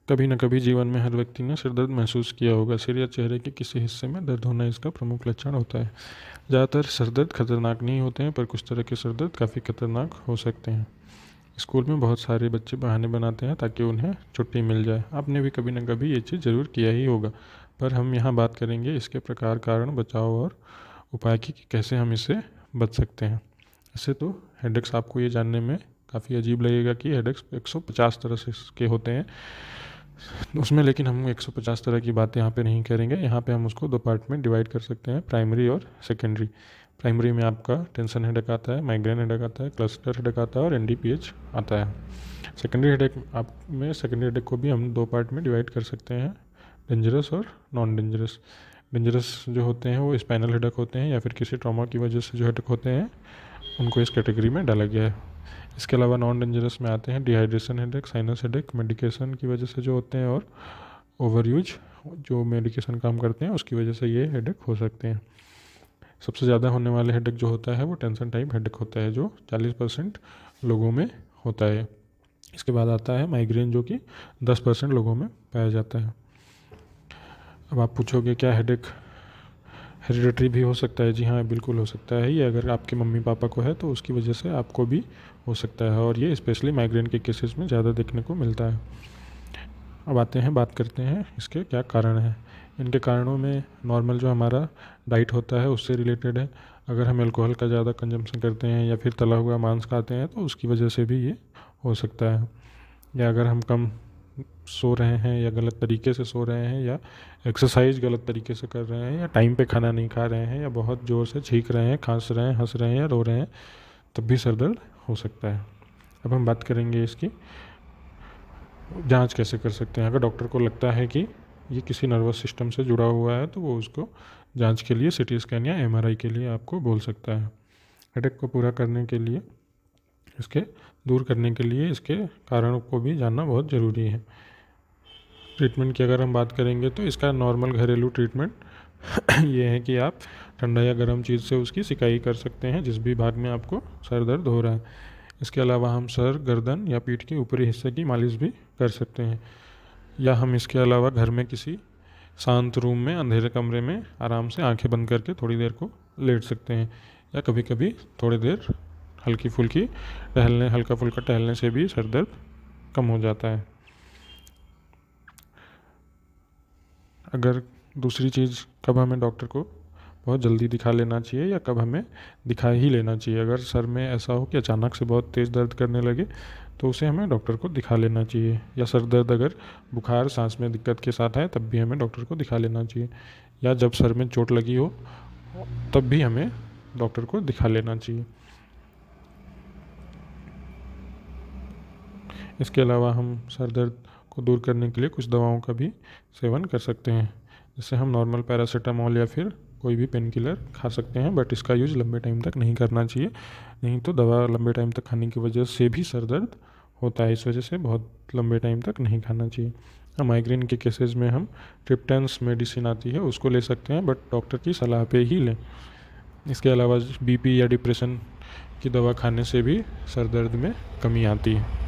कभी न कभी जीवन में हर व्यक्ति ने सिर दर्द महसूस किया होगा। सिर या चेहरे के किसी हिस्से में दर्द होना इसका प्रमुख लक्षण होता है। ज़्यादातर सिर दर्द खतरनाक नहीं होते हैं, पर कुछ तरह के सिर दर्द काफ़ी खतरनाक हो सकते हैं। स्कूल में बहुत सारे बच्चे बहाने बनाते हैं ताकि उन्हें छुट्टी मिल जाए। आपने भी कभी न कभी ये चीज़ ज़रूर किया ही होगा, पर हम यहाँ बात करेंगे इसके प्रकार, कारण, बचाव और उपाय की कि कैसे हम इससे बच सकते हैं। ऐसे तो हेडेक्स आपको ये जानने में काफ़ी अजीब लगेगा कि हेडेक्स 150 तरह से के होते हैं उसमें, लेकिन हम 150 तरह की बातें यहाँ पे नहीं करेंगे। यहाँ पे हम उसको दो पार्ट में डिवाइड कर सकते हैं, प्राइमरी और सेकेंडरी। प्राइमरी में आपका टेंशन हेडेक आता है, माइग्रेन हेडेक आता है, क्लस्टर हेडेक आता है और एनडीपीएच आता है। सेकेंडरी हेडेक को भी हम दो पार्ट में डिवाइड कर सकते हैं, डेंजरस और नॉन डेंजरस। डेंजरस जो होते हैं वो स्पाइनल हेडेक होते हैं या फिर किसी ट्रॉमा की वजह से जो हेडेक होते हैं उनको इस कैटेगरी में डाला गया है। इसके अलावा नॉन डेंजरस में आते हैं dehydration headache, sinus headache, medication की वजह से जो होते हैं, और ओवर यूज, जो मेडिकेशन काम करते हैं उसकी वजह से ये हेडेक हो सकते हैं। सबसे ज़्यादा होने वाले हेडेक जो होता है वो टेंशन टाइप हेडेक होता है, जो 40% लोगों में होता है। इसके बाद आता है माइग्रेन, जो कि 10% लोगों में पाया जाता है। अब आप पूछोगे क्या हेडेक हेरिडिटरी भी हो सकता है? जी हाँ, बिल्कुल हो सकता है। ये अगर आपके मम्मी पापा को है तो उसकी वजह से आपको भी हो सकता है, और ये स्पेशली माइग्रेन के केसेस में ज़्यादा देखने को मिलता है। अब बात करते हैं इसके क्या कारण हैं। इनके कारणों में नॉर्मल जो हमारा डाइट होता है उससे रिलेटेड है। अगर हम अल्कोहल का ज़्यादा कंजम्पशन करते हैं या फिर तला हुआ मांस खाते हैं तो उसकी वजह से भी ये हो सकता है। या अगर हम कम सो रहे हैं या गलत तरीके से सो रहे हैं, या एक्सरसाइज गलत तरीके से कर रहे हैं, या टाइम पे खाना नहीं खा रहे हैं, या बहुत ज़ोर से छींक रहे हैं, खांस रहे हैं, हंस रहे हैं या रो रहे हैं, तब भी सर दर्द हो सकता है। अब हम बात करेंगे इसकी जांच कैसे कर सकते हैं। अगर डॉक्टर को लगता है कि ये किसी नर्वस सिस्टम से जुड़ा हुआ है तो वो उसको जांच के लिए सीटी स्कैन या एमआरआई के लिए आपको बोल सकता है। हेडेक को पूरा करने के लिए, इसके दूर करने के लिए इसके कारणों को भी जानना बहुत ज़रूरी है। ट्रीटमेंट की अगर हम बात करेंगे तो इसका नॉर्मल घरेलू ट्रीटमेंट ये है कि आप ठंडा या गर्म चीज़ से उसकी सिकाई कर सकते हैं जिस भी भाग में आपको सर दर्द हो रहा है। इसके अलावा हम सर, गर्दन या पीठ के ऊपरी हिस्से की मालिश भी कर सकते हैं, या हम इसके अलावा घर में किसी शांत रूम में, अंधेरे कमरे में आराम से आंखें बंद करके थोड़ी देर को लेट सकते हैं, या कभी कभी थोड़ी देर हल्का फुल्का टहलने से भी सर दर्द कम हो जाता है। अगर दूसरी चीज़, कब हमें डॉक्टर को बहुत जल्दी दिखा लेना चाहिए या कब हमें दिखा ही लेना चाहिए। अगर सर में ऐसा हो कि अचानक से बहुत तेज़ दर्द करने लगे तो उसे हमें डॉक्टर को दिखा लेना चाहिए, या सर दर्द अगर बुखार, सांस में दिक्कत के साथ है तब भी हमें डॉक्टर को दिखा लेना चाहिए, या जब सर में चोट लगी हो तब भी हमें डॉक्टर को दिखा लेना चाहिए। इसके अलावा हम सर दर्द को दूर करने के लिए कुछ दवाओं का भी सेवन कर सकते हैं, जैसे हम नॉर्मल पैरासीटामोल या फिर कोई भी पेन किलर खा सकते हैं, बट इसका यूज़ लंबे टाइम तक नहीं करना चाहिए। नहीं तो दवा लंबे टाइम तक खाने की वजह से भी सर दर्द होता है, इस वजह से बहुत लंबे टाइम तक नहीं खाना चाहिए। माइग्रेन के केसेस में हम ट्रिप्टेंस मेडिसिन आती है उसको ले सकते हैं, बट डॉक्टर की सलाह पे ही लें। इसके अलावा बीपी या डिप्रेशन की दवा खाने से भी सर दर्द में कमी आती है।